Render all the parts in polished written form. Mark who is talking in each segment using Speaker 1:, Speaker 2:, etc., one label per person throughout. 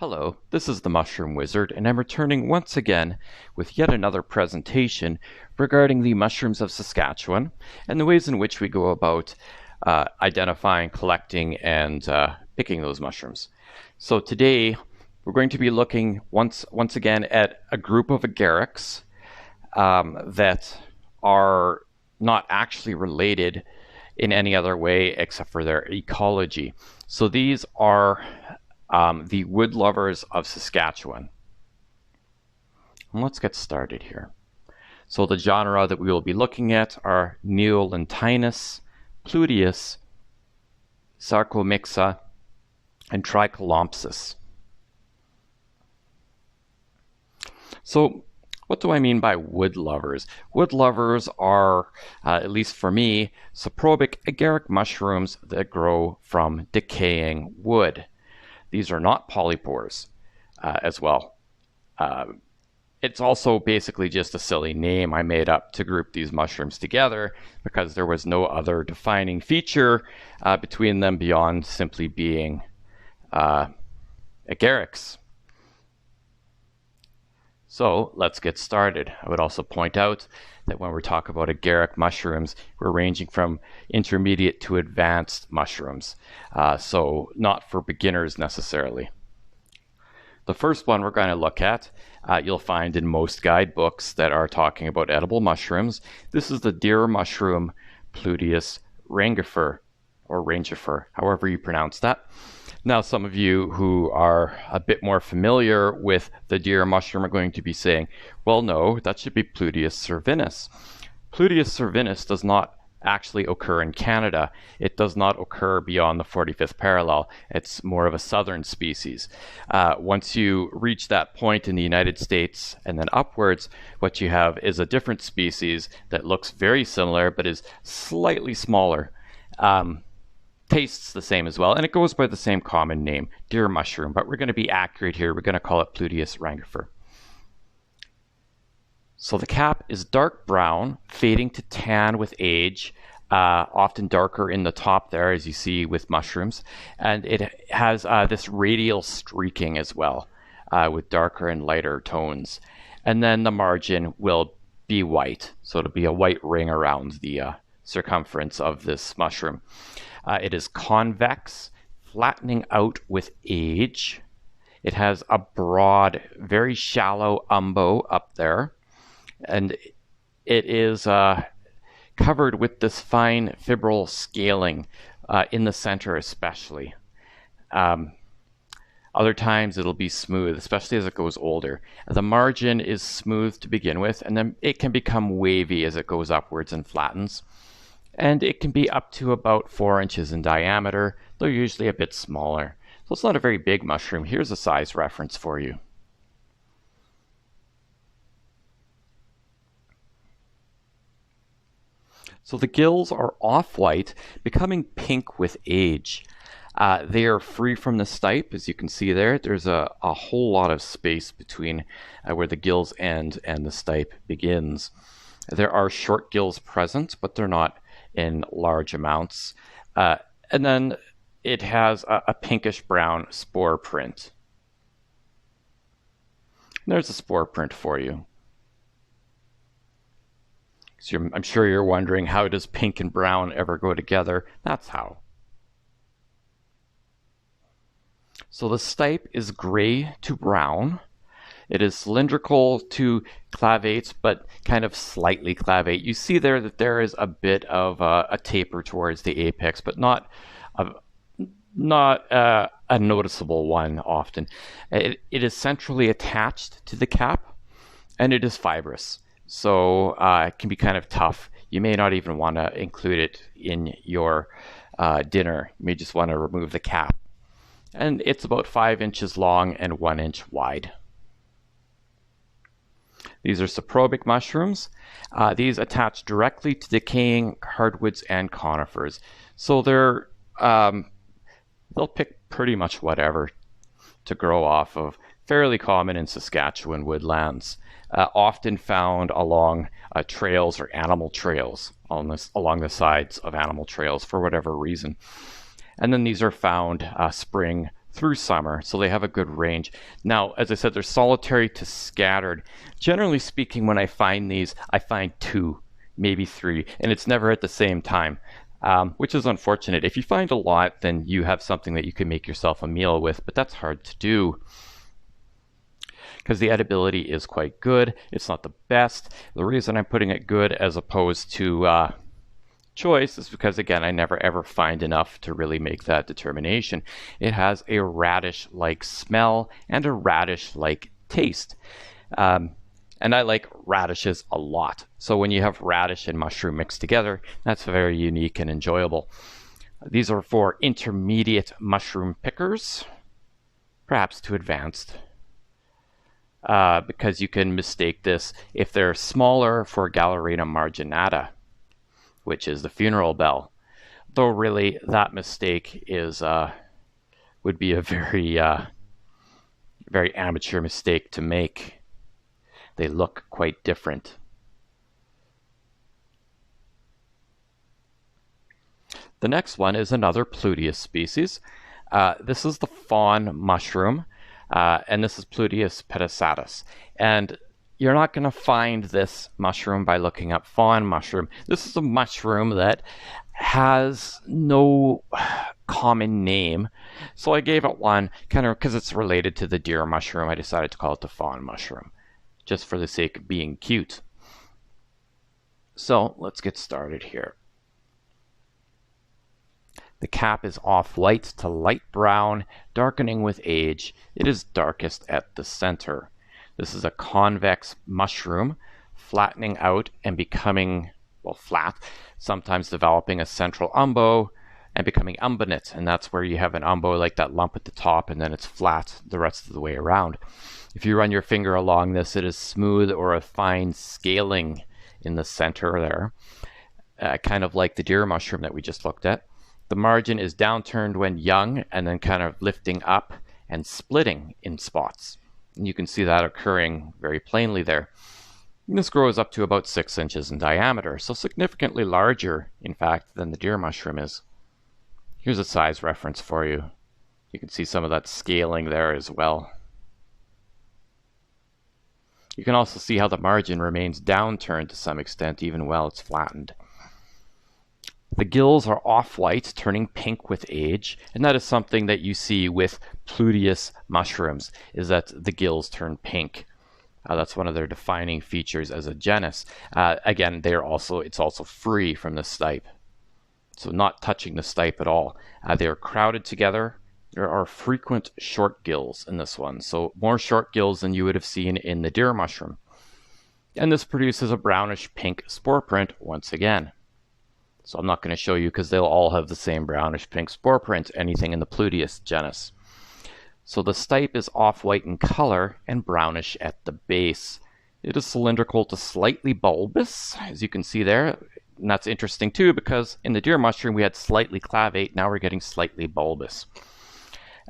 Speaker 1: Hello, this is the Mushroom Wizard, and I'm returning once again with yet another presentation regarding the mushrooms of Saskatchewan and the ways in which we go about identifying, collecting, and picking those mushrooms. So today we're going to be looking once again at a group of agarics that are not actually related in any other way except for their ecology. So these are the wood lovers of Saskatchewan. And let's get started here. So the genre that we will be looking at are Neolentinus, Pluteus, Sarcomixa, and Tricholompsis. So what do I mean by wood lovers? Wood lovers are, at least for me, saprobic agaric mushrooms that grow from decaying wood. These are not polypores as well. It's also basically just a silly name I made up to group these mushrooms together because there was no other defining feature between them beyond simply being agarics. So let's get started. I would also point out that when we talk about agaric mushrooms, we're ranging from intermediate to advanced mushrooms, so not for beginners necessarily. The first one we're going to look at, you'll find in most guidebooks that are talking about edible mushrooms. This is the deer mushroom Pluteus rangifer, or rangifer, however you pronounce that. Now, some of you who are a bit more familiar with the deer mushroom are going to be saying, well, no, that should be Pluteus cervinus. Pluteus cervinus does not actually occur in Canada. It does not occur beyond the 45th parallel. It's more of a southern species. Once you reach that point in the United States and then upwards, what you have is a different species that looks very similar but is slightly smaller. Tastes the same as well, and it goes by the same common name, deer mushroom, but we're going to be accurate here. We're going to call it Pluteus rangifer. So the cap is dark brown, fading to tan with age, often darker in the top there, as you see with mushrooms, and it has this radial streaking as well, with darker and lighter tones. And then the margin will be white, so it'll be a white ring around the circumference of this mushroom. It is convex, flattening out with age. It has a broad, very shallow umbo up there, and it is covered with this fine fibril scaling in the center especially. Other times it'll be smooth, especially as it goes older. The margin is smooth to begin with, and then it can become wavy as it goes upwards and flattens. And it can be up to about 4 inches in diameter. They're usually a bit smaller. So it's not a very big mushroom. Here's a size reference for you. So the gills are off-white, becoming pink with age. They are free from the stipe, as you can see there. There's a whole lot of space between where the gills end and the stipe begins. There are short gills present, but they're not in large amounts. And then it has a pinkish brown spore print. And there's a spore print for you. So I'm sure you're wondering, how does pink and brown ever go together? That's how. So the stipe is gray to brown. It is cylindrical to clavate, but kind of slightly clavate. You see there that there is a bit of a taper towards the apex, but not a noticeable one often. It is centrally attached to the cap, and it is fibrous. So it can be kind of tough. You may not even want to include it in your dinner. You may just want to remove the cap. And it's about 5 inches long and 1 inch wide. These are saprobic mushrooms. These attach directly to decaying hardwoods and conifers. So they'll pick pretty much whatever to grow off of. Fairly common in Saskatchewan woodlands. Often found along trails or animal trails, along the sides of animal trails for whatever reason. And then these are found spring through summer, so they have a good range. Now, as I said, they're solitary to scattered. Generally speaking, when I find these, I find 2, maybe 3, and it's never at the same time, which is unfortunate. If you find a lot, then you have something that you can make yourself a meal with, but that's hard to do because the edibility is quite good. It's not the best. The reason I'm putting it good as opposed to choice is because, again, I never ever find enough to really make that determination. It has a radish-like smell and a radish-like taste. And I like radishes a lot. So when you have radish and mushroom mixed together, that's very unique and enjoyable. These are for intermediate mushroom pickers, perhaps to advanced, because you can mistake this if they're smaller for Galerina marginata, which is the funeral bell. Though really that mistake is would be a very very amateur mistake to make. They look quite different. The next one is another Pluteus species. This is the Fawn Mushroom, and this is Pluteus pedicellus. And you're not going to find this mushroom by looking up Fawn Mushroom. This is a mushroom that has no common name, so I gave it one, kind of because it's related to the deer mushroom. I decided to call it the Fawn Mushroom, just for the sake of being cute. So let's get started here. The cap is off-white to light brown, darkening with age. It is darkest at the center. This is a convex mushroom, flattening out and becoming, well, flat, sometimes developing a central umbo and becoming umbonate. And that's where you have an umbo like that lump at the top, and then it's flat the rest of the way around. If you run your finger along this, it is smooth or a fine scaling in the center there, kind of like the deer mushroom that we just looked at. The margin is downturned when young and then kind of lifting up and splitting in spots. And you can see that occurring very plainly there. And this grows up to about 6 inches in diameter, so significantly larger, in fact, than the deer mushroom is. Here's a size reference for you. You can see some of that scaling there as well. You can also see how the margin remains downturned to some extent, even while it's flattened. The gills are off-white, turning pink with age, and that is something that you see with Pluteus mushrooms, is that the gills turn pink. That's one of their defining features as a genus. Again, it's also free from the stipe, so not touching the stipe at all. They are crowded together. There are frequent short gills in this one, so more short gills than you would have seen in the deer mushroom. And this produces a brownish pink spore print once again. So I'm not going to show you because they'll all have the same brownish pink spore print, anything in the Pluteus genus. So the stipe is off-white in color and brownish at the base. It is cylindrical to slightly bulbous, as you can see there. And that's interesting too, because in the deer mushroom we had slightly clavate, now we're getting slightly bulbous.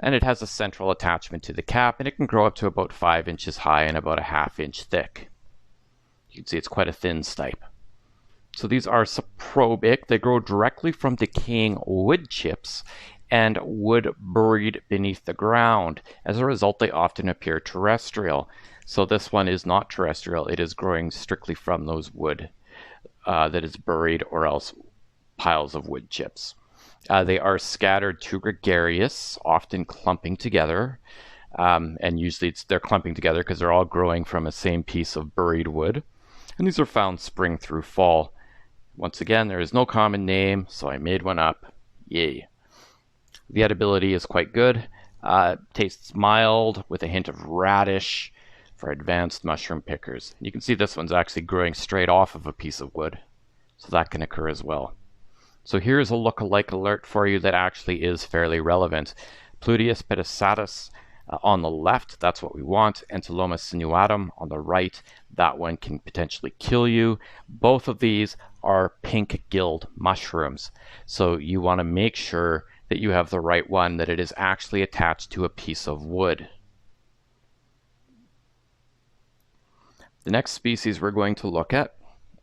Speaker 1: And it has a central attachment to the cap, and it can grow up to about 5 inches high and about a ½ inch thick. You can see it's quite a thin stipe. So these are saprobic. They grow directly from decaying wood chips and wood buried beneath the ground. As a result, they often appear terrestrial. So this one is not terrestrial. It is growing strictly from those wood that is buried, or else piles of wood chips. They are scattered to gregarious, often clumping together. And usually they're clumping together because they're all growing from the same piece of buried wood. And these are found spring through fall. Once again, there is no common name, so I made one up. Yay. The edibility is quite good. Tastes mild with a hint of radish for advanced mushroom pickers. You can see this one's actually growing straight off of a piece of wood, so that can occur as well. So here's a look-alike alert for you that actually is fairly relevant. Pluteus pedicellus on the left, that's what we want. Entoloma sinuatum on the right, that one can potentially kill you. Both of these are pink-gilled mushrooms, so you want to make sure that you have the right one, that it is actually attached to a piece of wood. The next species we're going to look at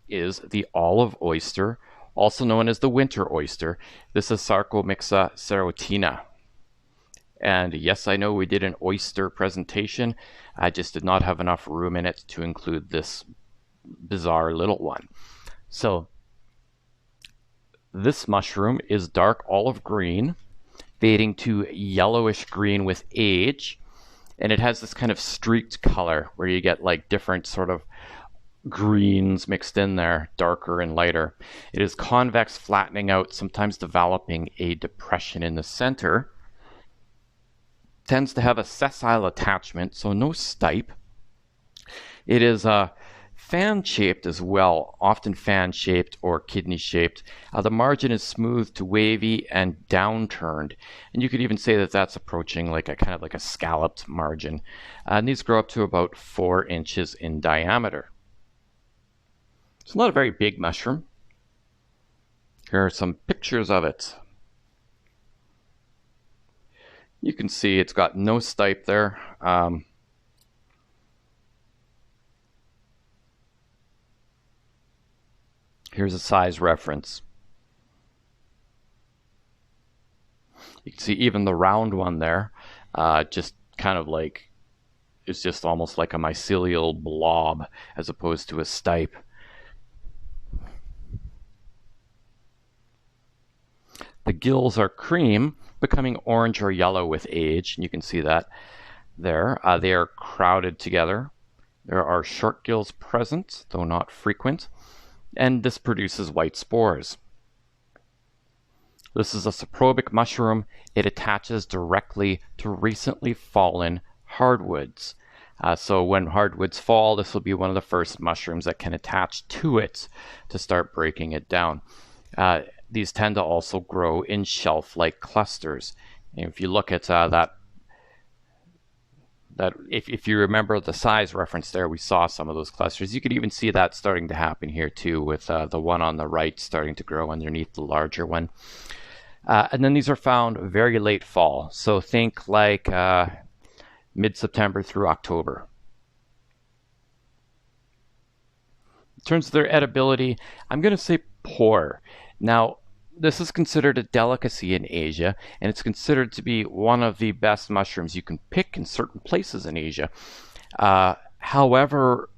Speaker 1: is the olive oyster, also known as the winter oyster. This is Sarcomyxa serotina. And yes, I know we did an oyster presentation. I just did not have enough room in it to include this bizarre little one. So this mushroom is dark olive green, fading to yellowish green with age. And it has this kind of streaked color where you get like different sort of greens mixed in there, darker and lighter. It is convex, flattening out, sometimes developing a depression in the center. Tends to have a sessile attachment, so no stipe. It is fan-shaped as well, often fan-shaped or kidney-shaped. The margin is smooth to wavy and downturned, and you could even say that that's approaching like a kind of like a scalloped margin. And these grow up to about 4 inches in diameter. It's not a very big mushroom. Here are some pictures of it. You can see it's got no stipe there. Here's a size reference. You can see even the round one there, just kind of like, it's just almost like a mycelial blob as opposed to a stipe. The gills are cream, becoming orange or yellow with age, and you can see that there. They are crowded together. There are short gills present, though not frequent, and this produces white spores. This is a saprobic mushroom. It attaches directly to recently fallen hardwoods. So when hardwoods fall, this will be one of the first mushrooms that can attach to it to start breaking it down. These tend to also grow in shelf-like clusters. And if you look at if you remember the size reference there, we saw some of those clusters. You could even see that starting to happen here too, with the one on the right starting to grow underneath the larger one. And then these are found very late fall. So think like mid-September through October. In terms of their edibility, I'm going to say poor. Now, this is considered a delicacy in Asia, and it's considered to be one of the best mushrooms you can pick in certain places in Asia. However,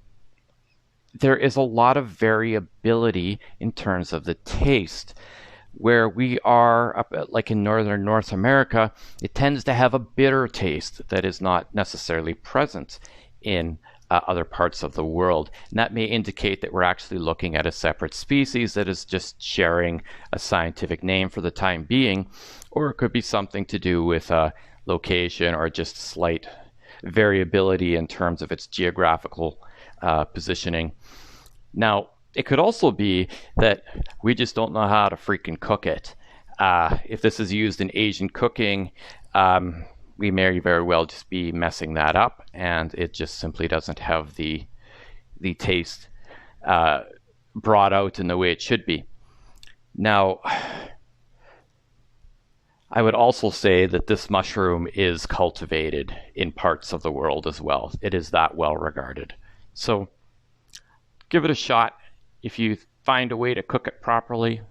Speaker 1: there is a lot of variability in terms of the taste. Where we are, up like in northern North America, it tends to have a bitter taste that is not necessarily present in other parts of the world. And that may indicate that we're actually looking at a separate species that is just sharing a scientific name for the time being, or it could be something to do with location or just slight variability in terms of its geographical positioning. Now, it could also be that we just don't know how to freaking cook it. If this is used in Asian cooking, we may very well just be messing that up, and it just simply doesn't have the taste brought out in the way it should be. Now, I would also say that this mushroom is cultivated in parts of the world as well. It is that well regarded. So give it a shot. If you find a way to cook it properly,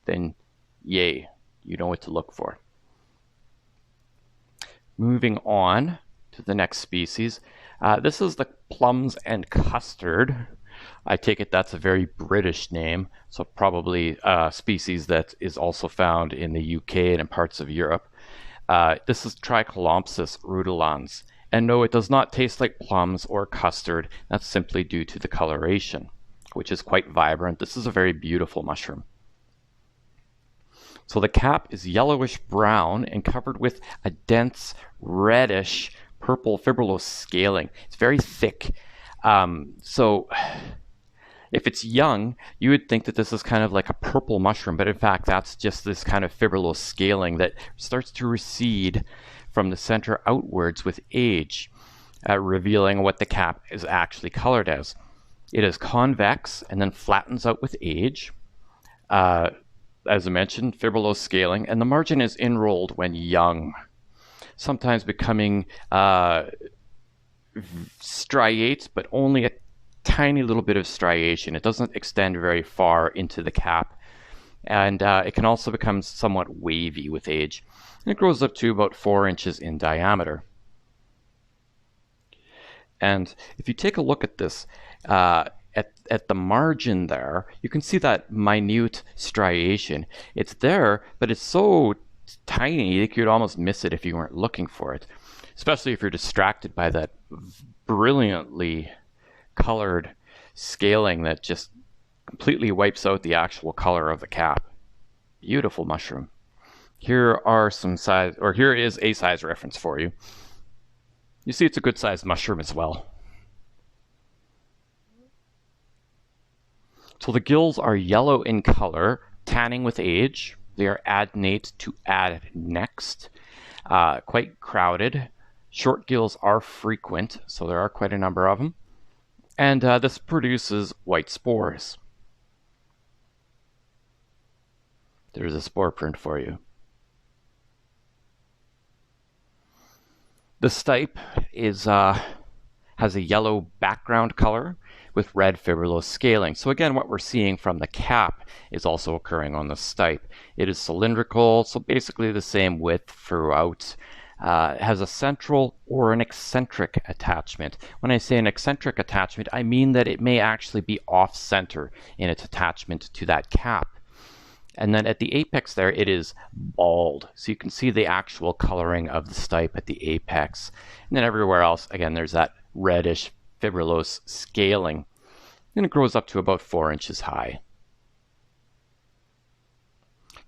Speaker 1: then yay, you know what to look for. Moving on to the next species. This is the Plums and Custard. I take it that's a very British name, so probably a species that is also found in the UK and in parts of Europe. This is Tricholompsis rudulans. And no, it does not taste like plums or custard. That's simply due to the coloration, which is quite vibrant. This is a very beautiful mushroom. So the cap is yellowish brown and covered with a dense reddish purple fibrillose scaling. It's very thick. So if it's young, you would think that this is kind of like a purple mushroom, but in fact that's just this kind of fibrillose scaling that starts to recede from the center outwards with age, revealing what the cap is actually colored as. It is convex and then flattens out with age. As I mentioned, fibrillose scaling, and the margin is enrolled when young, sometimes becoming striate, but only a tiny little bit of striation. It doesn't extend very far into the cap. and it can also become somewhat wavy with age. And it grows up to about 4 inches in diameter. And if you take a look at this, at the margin there, you can see that minute striation. It's there, but it's so tiny you could almost miss it if you weren't looking for it, especially if you're distracted by that brilliantly colored scaling that just completely wipes out the actual color of the cap. Beautiful mushroom. Here are some size, or here is a size reference for you. You see it's a good sized mushroom as well. So the gills are yellow in color, tanning with age. They are adnate to adnext, quite crowded. Short gills are frequent, so there are quite a number of them. And this produces white spores. There's a spore print for you. The stipe has a yellow background color with red fibrillose scaling. So again, what we're seeing from the cap is also occurring on the stipe. It is cylindrical, so basically the same width throughout. It has a central or an eccentric attachment. When I say an eccentric attachment, I mean that it may actually be off-center in its attachment to that cap. And then at the apex there, it is bald. So you can see the actual coloring of the stipe at the apex. And then everywhere else, again, there's that reddish fibrillose scaling. And it grows up to about 4 inches high.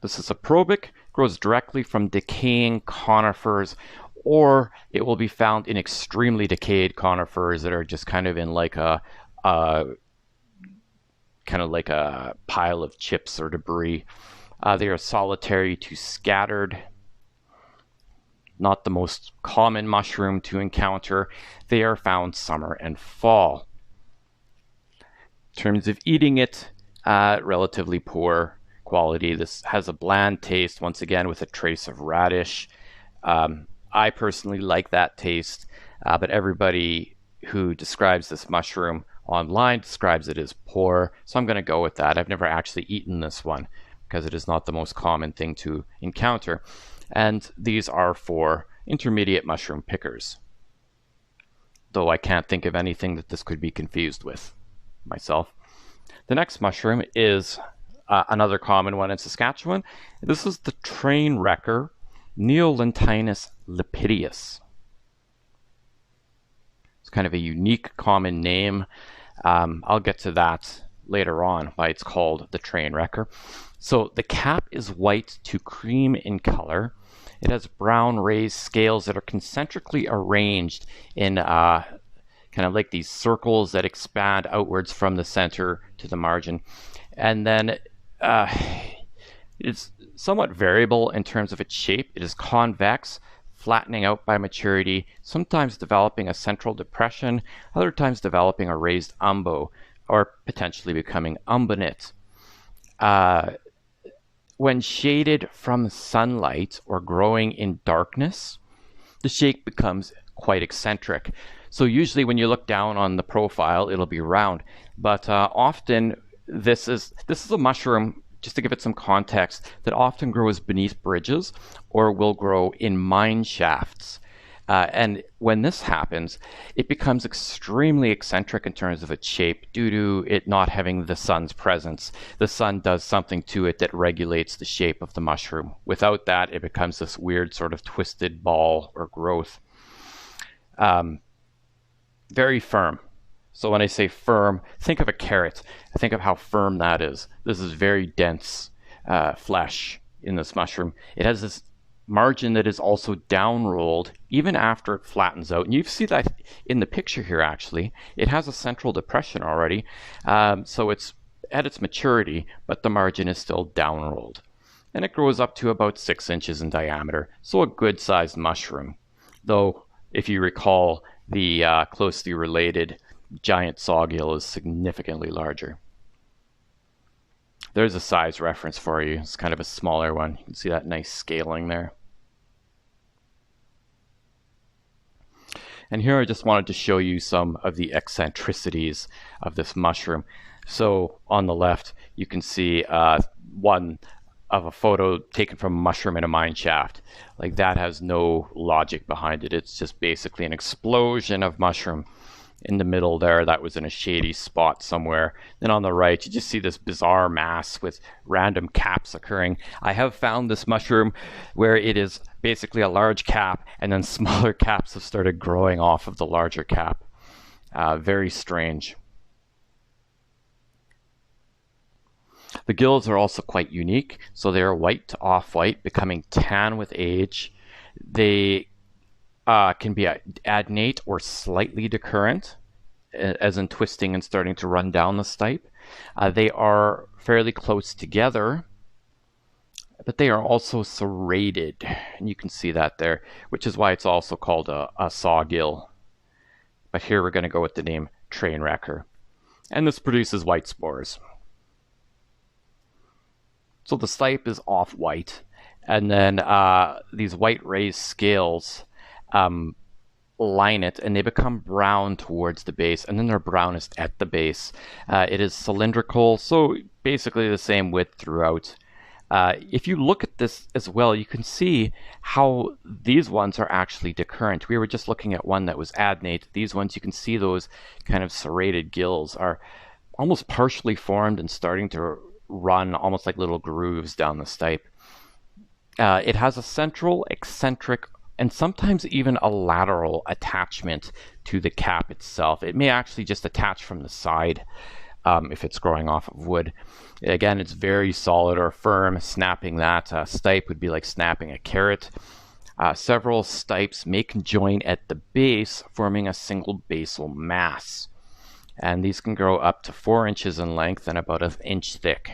Speaker 1: This is saprobic, grows directly from decaying conifers, or it will be found in extremely decayed conifers that are just kind of in like a pile of chips or debris. They are solitary to scattered. Not the most common mushroom to encounter. They are found summer and fall. In terms of eating it, relatively poor quality. This has a bland taste, once again, with a trace of radish. I personally like that taste, but everybody who describes this mushroom online describes it as poor, so I'm going to go with that. I've never actually eaten this one because it is not the most common thing to encounter. And these are for intermediate mushroom pickers, though I can't think of anything that this could be confused with myself. The next mushroom is another common one in Saskatchewan. This is the train wrecker, Neolentinus lepidius. It's kind of a unique common name. I'll get to that later on, why it's called the train wrecker. So the cap is white to cream in color. It has brown raised scales that are concentrically arranged in kind of like these circles that expand outwards from the center to the margin. And then it's somewhat variable in terms of its shape. It is convex, flattening out by maturity, sometimes developing a central depression, other times developing a raised umbo, or potentially becoming umbonate. When shaded from sunlight or growing in darkness, the shape becomes quite eccentric. So usually when you look down on the profile, it'll be round, but often this is a mushroom, just to give it some context, that often grows beneath bridges or will grow in mine shafts. And when this happens, it becomes extremely eccentric in terms of its shape due to it not having the sun's presence. The sun does something to it that regulates the shape of the mushroom. Without that, it becomes this weird sort of twisted ball or growth. Very firm. So when I say firm, think of a carrot. Think of how firm that is. This is very dense flesh in this mushroom. It has this margin that is also down rolled even after it flattens out. And you see that in the picture here, actually. It has a central depression already. So it's at its maturity, but the margin is still down rolled. And it grows up to about 6 inches in diameter. So a good sized mushroom. Though, if you recall, the closely related giant sawgill is significantly larger. There's a size reference for you. It's kind of a smaller one. You can see that nice scaling there. And here I just wanted to show you some of the eccentricities of this mushroom. So on the left, you can see one of a photo taken from a mushroom in a mine shaft. Like, that has no logic behind it. It's just basically an explosion of mushroom. In the middle there, that was in a shady spot somewhere. Then on the right, you just see this bizarre mass with random caps occurring. I have found this mushroom where it is basically a large cap and then smaller caps have started growing off of the larger cap. Very strange. The gills are also quite unique. So they are white to off-white, becoming tan with age. They can be adnate or slightly decurrent, as in twisting and starting to run down the stipe. They are fairly close together, but they are also serrated. And you can see that there, which is why it's also called a sawgill. But here we're going to go with the name train wrecker. And this produces white spores. So the stipe is off-white, and then these white raised scales line it, and they become brown towards the base, and then they're brownest at the base. It is cylindrical, so basically the same width throughout. If you look at this as well, you can see how these ones are actually decurrent. We were just looking at one that was adnate. These ones, you can see those kind of serrated gills are almost partially formed and starting to run almost like little grooves down the stipe. It has a central, eccentric, and sometimes even a lateral attachment to the cap itself. It may actually just attach from the side if it's growing off of wood. Again, it's very solid or firm. Snapping that stipe would be like snapping a carrot. Several stipes may conjoin at the base, forming a single basal mass. And these can grow up to 4 inches in length and about 1 inch thick.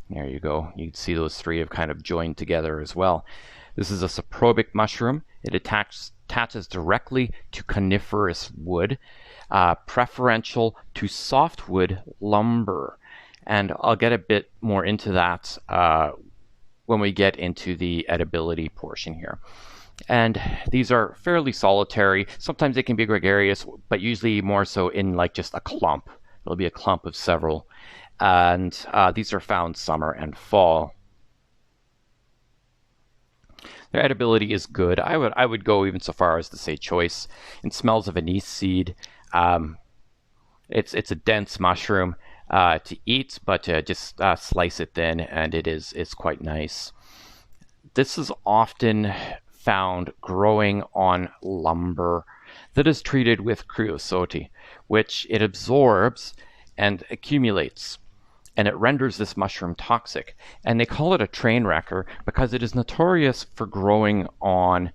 Speaker 1: There you go. You can see those three have kind of joined together as well. This is a saprobic mushroom. It attaches directly to coniferous wood, preferential to softwood lumber. And I'll get a bit more into that when we get into the edibility portion here. And these are fairly solitary. Sometimes they can be gregarious, but usually more so in like just a clump. There'll be a clump of several. And these are found summer and fall. Their edibility is good. I would go even so far as to say choice. It smells of anise seed. It's a dense mushroom to eat, but just slice it thin, and it's quite nice. This is often found growing on lumber that is treated with creosote, which it absorbs and accumulates, and it renders this mushroom toxic. And they call it a train wrecker because it is notorious for growing on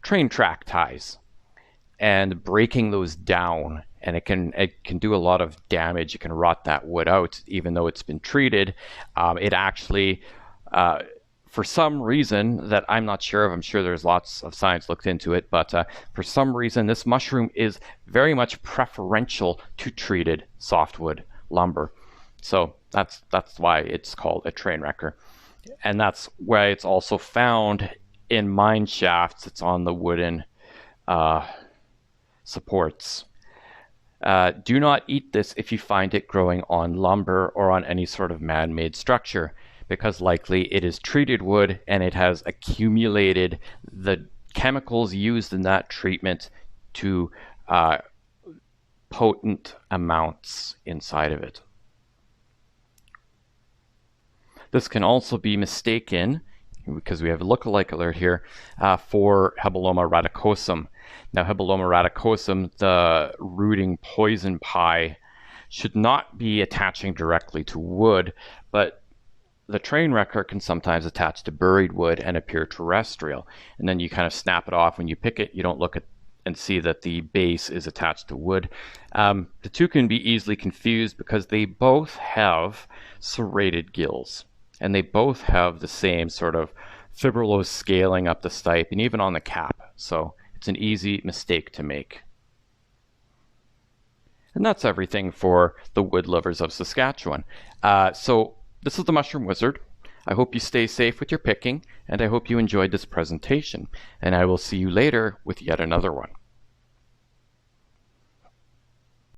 Speaker 1: train track ties and breaking those down. And it can do a lot of damage. It can rot that wood out, even though it's been treated. It actually, for some reason that I'm not sure of, I'm sure there's lots of science looked into it, but for some reason this mushroom is very much preferential to treated softwood lumber. So that's why it's called a train wrecker. And that's why it's also found in mine shafts. It's on the wooden supports. Do not eat this if you find it growing on lumber or on any sort of man-made structure, because likely it is treated wood and it has accumulated the chemicals used in that treatment to potent amounts inside of it. This can also be mistaken, because we have a lookalike alert here, for Hebeloma radicosum. Now, Hebeloma radicosum, the rooting poison pie, should not be attaching directly to wood, but the train wrecker can sometimes attach to buried wood and appear terrestrial. And then you kind of snap it off when you pick it. You don't look at and see that the base is attached to wood. The two can be easily confused because they both have serrated gills, and they both have the same sort of fibrillose scaling up the stipe and even on the cap. So it's an easy mistake to make. And that's everything for the wood lovers of Saskatchewan. So this is the Mushroom Wizard. I hope you stay safe with your picking, and I hope you enjoyed this presentation. And I will see you later with yet another one.